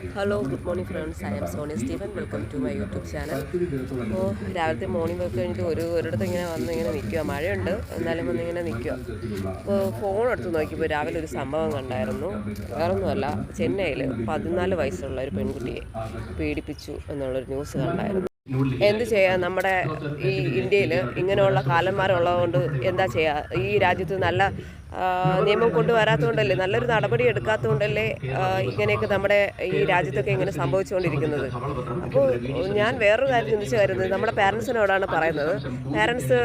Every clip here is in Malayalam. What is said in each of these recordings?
Hello good morning friends, I'm Soni Stephen. Welcome to my YouTube channel. അപ്പോൾ രാവിലത്തെ മോർണിംഗ് വർക്ക് കഴിഞ്ഞിട്ട് ഒരിടത്ത് ഇങ്ങനെ വന്നിങ്ങനെ നിൽക്കുക. മഴയുണ്ട്, എന്നാലും വന്നിങ്ങനെ നിൽക്കുക. അപ്പോൾ ഫോൺ എടുത്ത് നോക്കിയപ്പോൾ രാവിലെ ഒരു സംഭവം കണ്ടായിരുന്നു. വേറൊന്നുമല്ല, ചെന്നൈയിൽ 14 വയസ്സുള്ള ഒരു പെൺകുട്ടിയെ പീഡിപ്പിച്ചു എന്നുള്ളൊരു ന്യൂസ് കണ്ടായിരുന്നു. എന്ത് ചെയ്യാം, നമ്മുടെ ഈ ഇന്ത്യയിൽ ഇങ്ങനെയുള്ള കാലന്മാരുള്ളതുകൊണ്ട് എന്താ ചെയ്യുക? ഈ രാജ്യത്ത് നല്ല നിയമം കൊണ്ടുവരാത്തതുകൊണ്ടല്ലേ, നല്ലൊരു നടപടി എടുക്കാത്തതുകൊണ്ടല്ലേ ഇങ്ങനെയൊക്കെ നമ്മുടെ ഈ രാജ്യത്തൊക്കെ ഇങ്ങനെ സംഭവിച്ചുകൊണ്ടിരിക്കുന്നത്. അപ്പോൾ ഞാൻ വേറൊരു കാര്യം ചിന്തിച്ച് വരുന്നത്, നമ്മുടെ പാരൻസിനോടാണ് പറയുന്നത്. പാരൻസ്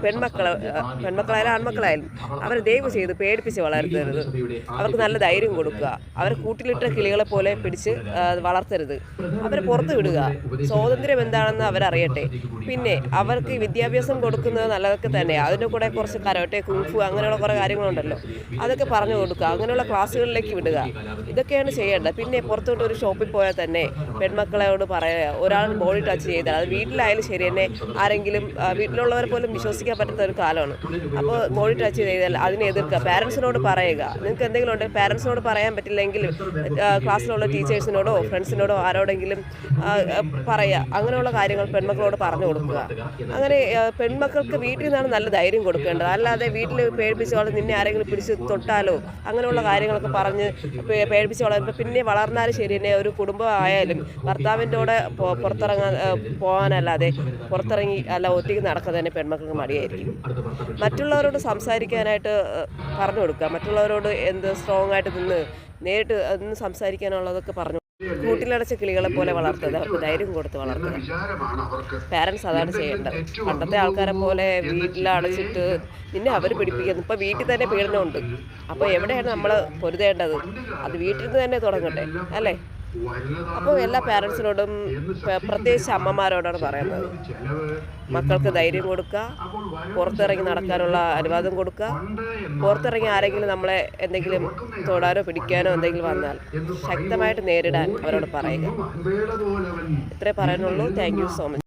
പെൺമക്കളായാലും ആൺമക്കളായാലും അവരെ ദയവ് ചെയ്ത് പേടിപ്പിച്ച് വളർത്തരുത്. അവർക്ക് നല്ല ധൈര്യം കൊടുക്കുക. അവരെ കൂട്ടിലിട്ട കിളികളെ പോലെ പിടിച്ച് വളർത്തരുത്. അവരെ പുറത്ത് വിടുക. സ്വാതന്ത്ര്യം എന്താണെന്ന് അവരറിയട്ടെ. പിന്നെ അവർക്ക് വിദ്യാഭ്യാസം കൊടുക്കുന്നത് നല്ലതൊക്കെ തന്നെയാണ്. അതിൻ്റെ കൂടെ കുറച്ച് കരാട്ടെ, കുങ്ഫു അങ്ങനെയുള്ള കുറേ കാര്യങ്ങളുണ്ടല്ലോ, അതൊക്കെ പറഞ്ഞു കൊടുക്കുക. അങ്ങനെയുള്ള ക്ലാസ്സുകളിലേക്ക് വിടുക. ഇതൊക്കെയാണ് ചെയ്യേണ്ടത്. പിന്നെ പുറത്തോട്ട് ഒരു ഷോപ്പിൽ പോയാൽ തന്നെ പെൺമക്കളോട് പറയുക, ഒരാൾ ബോഡി ടച്ച് ചെയ്താൽ അത് വീട്ടിലായാലും ശരി തന്നെ, ആരെങ്കിലും വീട്ടിലുള്ളവരെ പോലും വിശ്വസിക്കാൻ പറ്റുന്ന ഒരു കാലമാണ്. അപ്പോൾ ബോഡി ടച്ച് ചെയ്താൽ അതിനെ എതിർക്കുക. പാരൻസിനോട് പറയുക. നിങ്ങൾക്ക് എന്തെങ്കിലും ഉണ്ടെങ്കിൽ പാരൻസിനോട് പറയാൻ പറ്റില്ലെങ്കിൽ ക്ലാസ്സിലുള്ള ടീച്ചേഴ്സിനോടോ ഫ്രണ്ട്സിനോടോ ആരോടെങ്കിലും പറയുക. അങ്ങനെയുള്ള കാര്യങ്ങൾ പെൺമക്കളോട് പറഞ്ഞു കൊടുക്കുക. അങ്ങനെ പെൺമക്കൾക്ക് വീട്ടിൽ നിന്നാണ് നല്ല ധൈര്യം കൊടുക്കേണ്ടത്. അല്ലാതെ വീട്ടിൽ പേടിപ്പിച്ചോളം നിന്നെ ആരെങ്കിലും പിടിച്ച് തൊട്ടാലോ അങ്ങനെയുള്ള കാര്യങ്ങളൊക്കെ പറഞ്ഞ് പേടിപ്പിച്ച് വളരുമ്പോൾ പിന്നെ വളർന്നാലും ശരി തന്നെ, ഒരു കുടുംബം ആയാലും ഭർത്താവിൻ്റെ കൂടെ പോകാനല്ലാതെ പുറത്തിറങ്ങി അല്ല ഒറ്റയ്ക്ക് നടക്കുന്നത് തന്നെ പെൺമക്കൾക്ക് മടിയായിരിക്കും. മറ്റുള്ളവരോട് സംസാരിക്കാനായിട്ട് പറഞ്ഞു കൊടുക്കുക. മറ്റുള്ളവരോട് സ്ട്രോങ് ആയിട്ട് നിന്ന് നേരിട്ട് നിന്ന് സംസാരിക്കാനുള്ളതൊക്കെ പറഞ്ഞു. കൂട്ടിലടച്ച കിളികളെ പോലെ വളർത്തുക. അവർക്ക് ധൈര്യം കൊടുത്ത് വളർത്തുക. പാരൻസ് അതാണ് ചെയ്യേണ്ടത്. പണ്ടത്തെ ആൾക്കാരെ പോലെ വീട്ടിലടച്ചിട്ട് നിന്നെ അവർ പിടിപ്പിക്കുന്നു. ഇപ്പോൾ വീട്ടിൽ തന്നെ പീഡനമുണ്ട്. അപ്പോൾ എവിടെയാണ് നമ്മൾ പൊരുതേണ്ടത്? അത് വീട്ടിൽ നിന്ന് തന്നെ തുടങ്ങട്ടെ, അല്ലേ? അപ്പോൾ എല്ലാ പാരൻസിനോടും പ്രത്യേകിച്ച് അമ്മമാരോടാണ് പറയുന്നത്, മക്കൾക്ക് ധൈര്യം കൊടുക്കുക. പുറത്തിറങ്ങി നടക്കാനുള്ള അനുവാദം കൊടുക്കുക. പുറത്തിറങ്ങി ആരെങ്കിലും നമ്മളെ എന്തെങ്കിലും തൊടാനോ പിടിക്കാനോ എന്തെങ്കിലും വന്നാൽ ശക്തമായിട്ട് നേരിടാൻ അവരോട് പറയുക. ഇത്രേ പറയാനുള്ളൂ. Thank you so much.